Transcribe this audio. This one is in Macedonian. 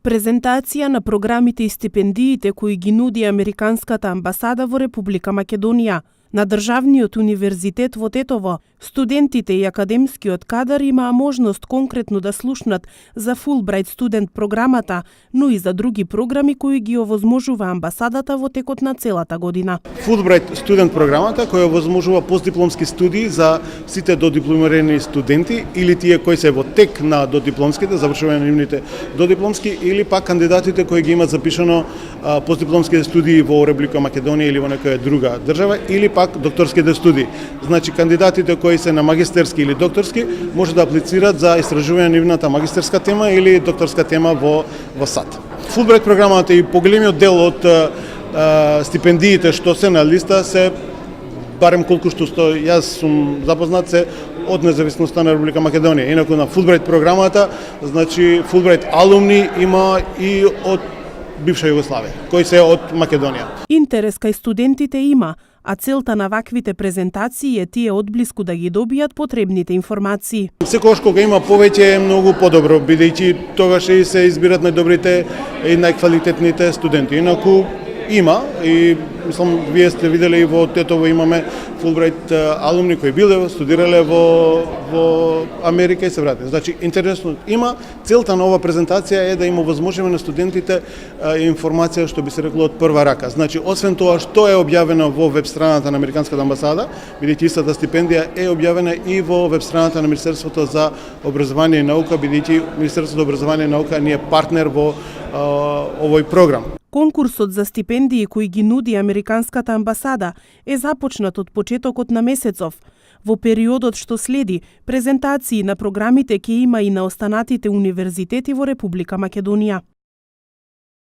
Презентација на програмите и стипендиите кои ги нуди Американската амбасада во Република Македонија. На Државниот универзитет во Тетово, студентите и академскиот кадар имаа можност конкретно да слушнат за Фулбрајт студент програмата, но и за други програми кои ги овозможува амбасадата во текот на целата година. Фулбрајт студент програмата која овозможува постдипломски студии за сите додипломирани студенти или тие кои се во тек на додипломските, завршување на нивните додипломски, или пак кандидатите кои ги имаат запишано постдипломски студии во Република Македонија или во некоја друга држава, или пак докторските студии. Значи, кандидатите кои се на магистерски или докторски може да аплицираат за истражување на нивната магистерска тема или докторска тема во САД. Фулбрајт програмата и поголемиот дел од стипендиите што се на листа се, барем колку што јас сум запознат, се од независноста на Република Македонија. Инаку на Фулбрајт програмата, значи Фулбрајт алумни има и од бивша Југославија, кои се од Македонија. Интерес кај студентите има, а целта на ваквите презентации е тие одблиску да ги добијат потребните информации. Секогаш кога има повеќе е многу подобро, бидејќи тогаш и се избират најдобрите и најквалитетните студенти. Инаку има и мислам вие сте виделе и во Тетово имаме Фулбрајт алумни кои биле студирале во Америка и се вратиле. Значи интересно има. Целта на ова презентација е да им овозможиме на студентите информација што би се рекло од прва рака. Значи освен тоа што е објавено во веб страната на Американската амбасада, бидејќи истата стипендија е објавена и во веб страната на Министерството за образование и наука, бидејќи Министерството за образование и наука ни е партнер во овој програм. Конкурсот за стипендии кои ги нуди Американската амбасада е започнат од почетокот на месецов. Во периодот што следи, презентации на програмите ќе има и на останатите универзитети во Република Македонија.